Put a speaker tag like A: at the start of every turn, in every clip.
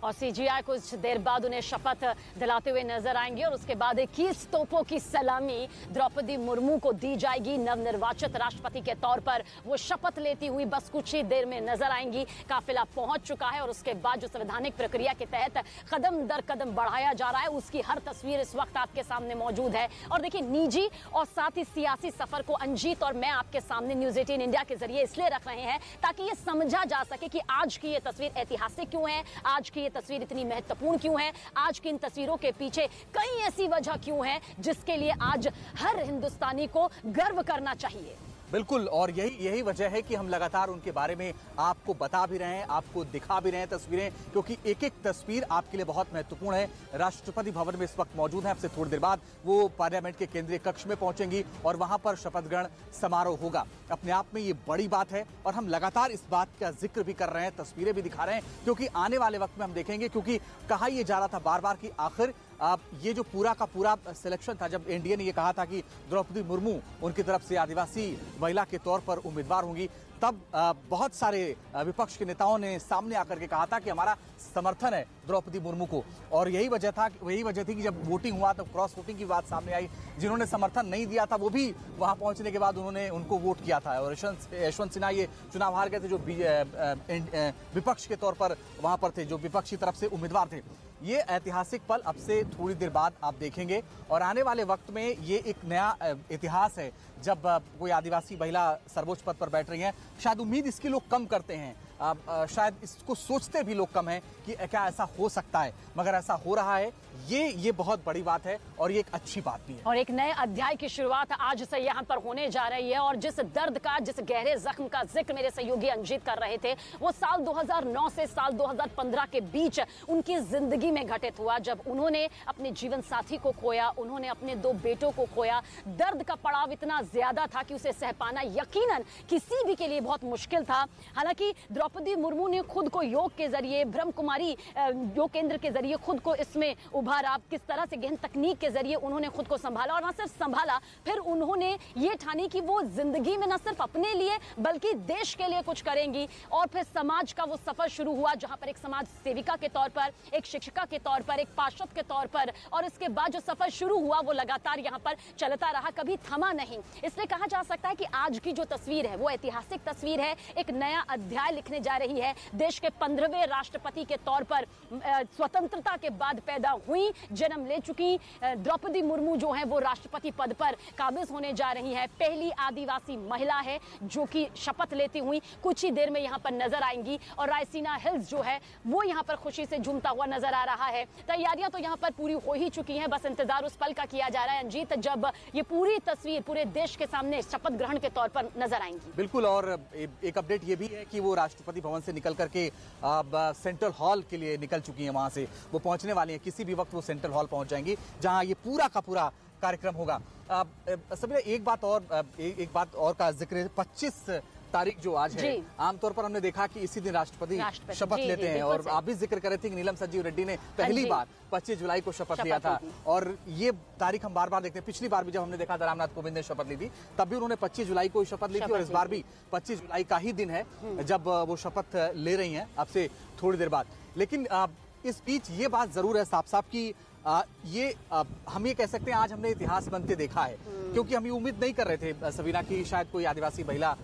A: और सीजीआई कुछ देर बाद उन्हें शपथ दिलाते हुए नजर आएंगे और उसके बाद 21 तोपों की सलामी द्रौपदी मुर्मू को दी जाएगी। नवनिर्वाचित राष्ट्रपति के तौर पर वो शपथ लेती हुई बस कुछ ही देर में नजर आएंगी। काफिला पहुंच चुका है और उसके बाद जो संवैधानिक प्रक्रिया के तहत कदम दर कदम बढ़ाया जा रहा है उसकी हर तस्वीर इस वक्त आपके सामने मौजूद है। और देखिए, निजी और साथ ही सियासी सफर को अंजीत और मैं आपके सामने न्यूज 18 इंडिया के जरिए इसलिए रख रहे हैं ताकि ये समझा जा सके कि आज की ये तस्वीर ऐतिहासिक क्यों है, आज की ये तस्वीर इतनी महत्वपूर्ण क्यों है, आज की इन तस्वीरों के पीछे कई ऐसी वजह क्यों है जिसके लिए आज हर हिंदुस्तानी को गर्व करना चाहिए।
B: बिल्कुल, और यही वजह है कि हम लगातार उनके बारे में आपको बता भी रहे हैं, आपको दिखा भी रहे हैं तस्वीरें, क्योंकि एक एक तस्वीर आपके लिए बहुत महत्वपूर्ण है। राष्ट्रपति भवन में इस वक्त मौजूद हैं, आपसे थोड़ी देर बाद वो पार्लियामेंट के केंद्रीय कक्ष में पहुंचेंगी और वहां पर शपथ ग्रहण समारोह होगा। अपने आप में ये बड़ी बात है और हम लगातार इस बात का जिक्र भी कर रहे हैं, तस्वीरें भी दिखा रहे हैं, क्योंकि आने वाले वक्त में हम देखेंगे, क्योंकि कहा यह जा रहा था बार बार कि आखिर ये जो पूरा का पूरा सिलेक्शन था, जब एनडीए ने ये कहा था कि द्रौपदी मुर्मू उनकी तरफ से आदिवासी महिला के तौर पर उम्मीदवार होंगी, तब बहुत सारे विपक्ष के नेताओं ने सामने आकर के कहा था कि हमारा समर्थन है द्रौपदी मुर्मू को। और यही वजह थी कि जब वोटिंग हुआ तब क्रॉस वोटिंग की बात सामने आई। जिन्होंने समर्थन नहीं दिया था वो भी वहां पहुंचने के बाद उन्होंने उनको वोट किया था और यशवंत सिन्हा ये चुनाव हार गए थे, जो विपक्ष के तौर पर वहां पर थे, जो विपक्षी तरफ से उम्मीदवार थे। ये ऐतिहासिक पल अब से थोड़ी देर बाद आप देखेंगे और आने वाले वक्त में ये एक नया इतिहास है जब कोई आदिवासी महिला सर्वोच्च पद पर बैठ रही है। शायद उम्मीद इसकी लोग कम करते हैं, शायद इसको सोचते भी लोग कम हैं कि क्या ऐसा हो सकता है, मगर ऐसा हो रहा है। ये बहुत बड़ी बात है और ये एक अच्छी बात भी है
A: और एक नए अध्याय की शुरुआत आज से यहाँ पर होने जा रही है। और जिस दर्द का, जिस गहरे जख्म का जिक्र मेरे सहयोगी अंजीत कर रहे थे, वो साल 2009 से साल 2015 के बीच उनकी जिंदगी में घटित हुआ, जब उन्होंने अपने जीवन साथी को खोया, उन्होंने अपने 2 बेटों को खोया। दर्द का पड़ाव इतना ज्यादा था कि उसे सह पाना यकीनन किसी भी के लिए बहुत मुश्किल था। हालांकि द्रौपदी मुर्मू ने खुद को योग के जरिए, ब्रह्म कुमारी योग केंद्र के जरिए खुद को इसमें उभारा। किस तरह से गहन तकनीक के जरिए उन्होंने खुद को संभाला और न सिर्फ संभाला, फिर उन्होंने ये ठानी कि वो जिंदगी में न सिर्फ अपने लिए बल्कि देश के लिए कुछ करेंगी। और फिर समाज का वो सफर शुरू हुआ, जहां पर एक समाज सेविका के तौर पर, एक शिक्षिका के तौर पर, एक पार्षद के तौर पर, और इसके बाद जो सफर शुरू हुआ वो लगातार यहाँ पर चलता रहा, कभी थमा नहीं। इसलिए कहा जा सकता है कि आज की जो तस्वीर है वो ऐतिहासिक तस्वीर है, एक नया अध्याय लिखने जा रही है। देश के 15वें राष्ट्रपति के तौर पर स्वतंत्रता के बाद पैदा हुई, जन्म ले चुकी द्रौपदी मुर्मू जो है वो राष्ट्रपति पद पर काबिज होने जा रही है। पहली आदिवासी महिला है जो कि शपथ लेती हुई कुछ ही देर में यहाँ पर नजर आएंगी और रायसीना हिल्स जो है वो यहाँ पर खुशी से झूमता हुआ नजर आ रहा है। तैयारियां तो यहाँ पर पूरी हो ही चुकी हैं, बस इंतजार उस पल का किया जा रहा है अंजीत, जब ये पूरी तस्वीर पूरे देश के सामने शपथ ग्रहण के तौर पर नजर आएंगी।
B: बिल्कुल, और एक अपडेट ये भी है कि वो राष्ट्रपति भवन से निकल करके सेंट्रल हॉल के लिए निकल चुकी हैं, वहां से वो पहुंचने वाली हैं। किसी भी वक्त वो सेंट्रल हॉल पहुंच जाएंगी जहां ये पूरा का पूरा कार्यक्रम होगा। सभी एक बात और का जिक्र है, 25 तारीख जो आज है, आमतौर पर हमने देखा कि इसी दिन राष्ट्रपति शपथ लेते हैं और आप भी जिक्र कर रहे थे कि नीलम संजीव रेड्डी ने पहली बार 25 जुलाई को शपथ लिया था और ये तारीख हम बार बार देखते हैं। पिछली बार भी जब हमने देखा था रामनाथ कोविंद ने शपथ ली थी, तब भी उन्होंने 25 जुलाई को शपथ ली थी और इस बार भी 25 जुलाई का ही दिन है जब वो शपथ ले रही हैं अब से थोड़ी देर बाद। लेकिन इस बीच ये बात जरूर है साफ साफ कि हम ये कह सकते हैं आज हमने इतिहास बनते देखा है, क्योंकि हम ये उम्मीद नहीं कर रहे थे सबीना की शायद कोई आदिवासी महिला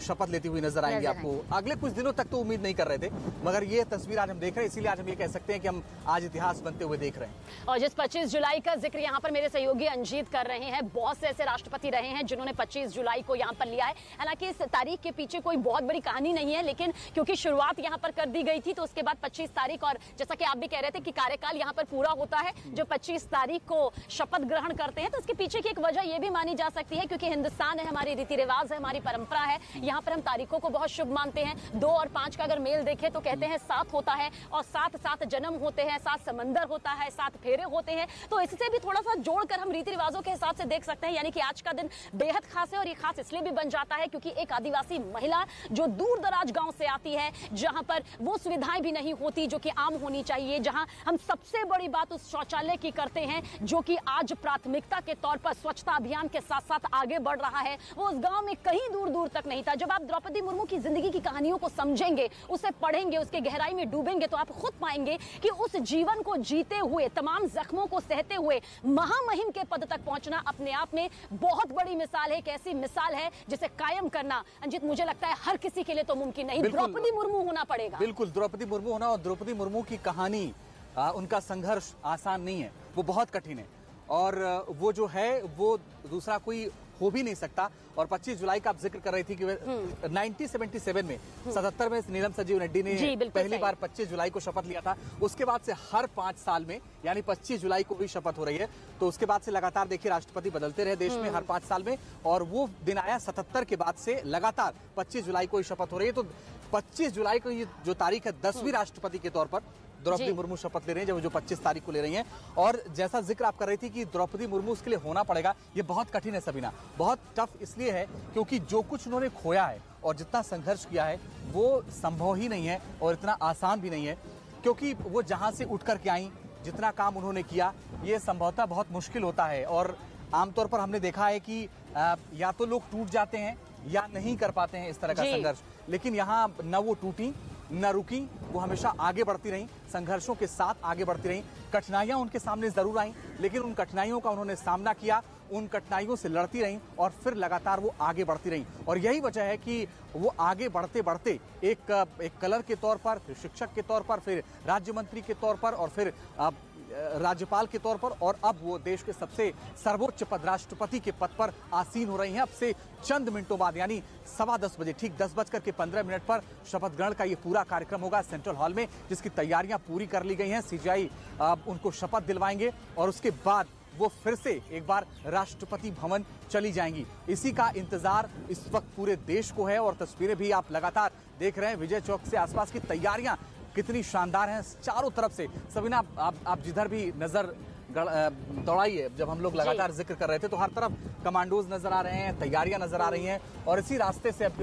B: शपथ लेती हुई नजर आएंगी आपको। अगले कुछ दिनों तक तो उम्मीद नहीं कर रहे थे, मगर ये तस्वीर आज हम देख रहे हैं, इसीलिए आज हम ये कह सकते हैं कि हम आज इतिहास बनते हुए देख रहे हैं।
A: और जिस 25 जुलाई का जिक्र यहाँ पर मेरे सहयोगी अंजीत कर रहे हैं, बहुत से ऐसे राष्ट्रपति रहे हैं जिन्होंने 25 जुलाई को यहाँ पर लिया है। हालांकि इस तारीख के पीछे कोई बहुत बड़ी कहानी नहीं है, लेकिन क्योंकि शुरुआत यहाँ पर कर दी गई थी तो उसके बाद 25 तारीख, और जैसा कि आप भी कह रहे थे कि कार्यकाल यहाँ पर पूरा होता है जो 25 तारीख को शपथ ग्रहण करते हैं, तो इसके पीछे की एक वजह यह भी मानी जा सकती है क्योंकि हिंदुस्तान है, हमारी रीति रिवाज है, हमारी परंपरा है, यहाँ पर हम तारीखों को बहुत शुभ मानते हैं। 2 और 5 का अगर मेल देखें तो कहते हैं 7 होता है और 7 जन्म होते हैं, 7 समंदर होता है, 7 फेरे होते हैं। तो इससे भी थोड़ा सा जोड़कर हम रीति रिवाजों के हिसाब से देख सकते हैं, यानी कि आज का दिन बेहद खास है। और ये खास इसलिए भी बन जाता है क्योंकि एक आदिवासी महिला जो दूर दराज गांव से आती है, जहां पर वो सुविधाएं भी नहीं होती जो कि आम होनी चाहिए, जहां हम सबसे बड़ी बात उस शौचालय की करते हैं जो कि आज प्राथमिकता के तौर पर स्वच्छता अभियान के साथ साथ आगे बढ़ रहा है। वो उस गांव में कहीं दूर दूर तक तक नहीं था। जब आप द्रौपदी मुर्मू की जिंदगी की कहानियों को समझेंगे, उसे पढ़ेंगे, उसके गहराई में डूबेंगे, तो आप खुद पाएंगे कि उस जीवन को जीते हुए, तमाम जख्मों को सहते हुए महामहिम के पद तक पहुंचना अपने आप में बहुत बड़ी मिसाल है। एक ऐसी मिसाल है जिसे कायम करना, अंजित, मुझे लगता है हर किसी के लिए तो मुमकिन नहीं, द्रौपदी मुर्मू होना पड़ेगा।
B: बिल्कुल, द्रौपदी मुर्मू होना, और द्रौपदी मुर्मू की कहानी, उनका संघर्ष आसान नहीं है, वो बहुत कठिन है, और वो जो है वो दूसरा कोई हो भी नहीं सकता। और 25 जुलाई का आप जिक्र कर रही थी कि 1977 में 77 में नीलम संजीव रेड्डी ने पहली बार 25 जुलाई को शपथ लिया था। उसके बाद से हर 5 साल में, यानी 25 जुलाई को भी शपथ हो रही है, तो उसके बाद से लगातार देखिए राष्ट्रपति बदलते रहे देश में हर 5 साल में, और वो दिन आया 77 के बाद से लगातार 25 जुलाई को ही शपथ हो रही है। तो 25 जुलाई को ये जो तारीख है, 10वीं राष्ट्रपति के तौर पर द्रौपदी मुर्मू शपथ ले रही हैं, जो 25 तारीख को ले रही हैं। और जैसा जिक्र आप कर रही थी कि द्रौपदी मुर्मू उसके लिए होना पड़ेगा, ये बहुत कठिन है सबीना, बहुत टफ इसलिए है क्योंकि जो कुछ उन्होंने खोया है और जितना संघर्ष किया है वो संभव ही नहीं है और इतना आसान भी नहीं है, क्योंकि वो जहां से उठ करके आई, जितना काम उन्होंने किया, ये संभवतः बहुत मुश्किल होता है। और आमतौर पर हमने देखा है कि या तो लोग टूट जाते हैं या नहीं कर पाते हैं इस तरह का संघर्ष, लेकिन यहाँ न वो टूटी न रुकी, वो हमेशा आगे बढ़ती रहीं, संघर्षों के साथ आगे बढ़ती रहीं। कठिनाइयां उनके सामने जरूर आईं, लेकिन उन कठिनाइयों का उन्होंने सामना किया, उन कठिनाइयों से लड़ती रहीं और फिर लगातार वो आगे बढ़ती रहीं। और यही वजह है कि वो आगे बढ़ते बढ़ते एक कलर के तौर पर, फिर शिक्षक के तौर पर, फिर राज्य मंत्री के तौर पर, और फिर राज्यपाल के तौर पर, और अब वो देश के सबसे सर्वोच्च पद, राष्ट्रपति के पद पर आसीन हो रही हैं। अब से चंद मिनटों बाद, यानी 10:15 बजे, ठीक 10:15 पर शपथ ग्रहण का ये पूरा कार्यक्रम होगा सेंट्रल हॉल में, जिसकी तैयारियां पूरी कर ली गई हैं। सीजीआई उनको शपथ दिलवाएंगे और उसके बाद वो फिर से एक बार राष्ट्रपति भवन चली जाएंगी। इसी का इंतजार इस वक्त पूरे देश को है, और तस्वीरें भी आप लगातार देख रहे हैं। विजय चौक से आसपास की तैयारियां कितनी शानदार हैं चारों तरफ से। सबीना, आप जिधर भी नजर दौड़ाई है, जब हम लोग लगातार जिक्र कर रहे थे, तो हर तरफ कमांडोज नजर आ रहे हैं, तैयारियां नजर आ रही हैं, और इसी रास्ते से अब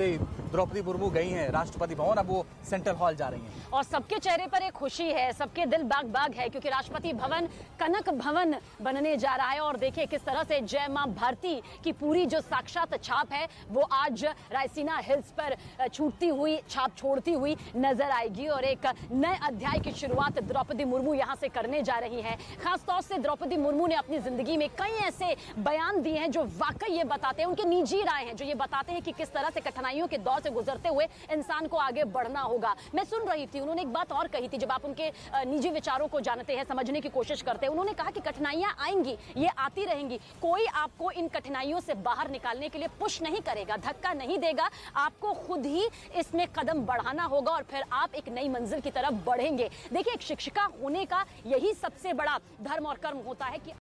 B: द्रौपदी मुर्मू गई हैं राष्ट्रपति भवन, अब वो सेंट्रल हॉल जा रही हैं।
A: और सबके चेहरे पर एक खुशी है, सबके दिल बाग बाग है, क्योंकि राष्ट्रपति भवन कनक भवन बनने जा रहा है। और देखिए किस तरह से जय मां भारती की पूरी जो साक्षात छाप है, वो आज रायसीना हिल्स पर छूटती हुई, छाप छोड़ती हुई नजर आएगी, और एक नए अध्याय की शुरुआत द्रौपदी मुर्मू यहां से करने जा रही है। खासतौर से द्रौपदी मुर्मू ने अपनी जिंदगी में कई ऐसे बयान दिए हैं जो वाकई ये बताते हैं, उनकी निजी राय हैं जो ये बताते हैं कि किस तरह से कठिनाइयों के दौर से गुजरते हुए इंसान को आगे बढ़ना होगा। मैं सुन रही थी, उन्होंने एक बात और कही थी, जब आप उनके निजी विचारों को जानते हैं, समझने की कोशिश करते हैं, उन्होंने कहा कि कठिनाइयां आएंगी, ये आती रहेंगी, कोई आपको इन कठिनाइयों से बाहर निकालने के लिए पुश नहीं करेगा, धक्का नहीं देगा, आपको खुद ही इसमें कदम बढ़ाना होगा और फिर आप एक नई मंजिल की तरफ बढ़ेंगे। देखिए, एक शिक्षिका होने का यही सबसे बड़ा धर्म और कर्म होता है कि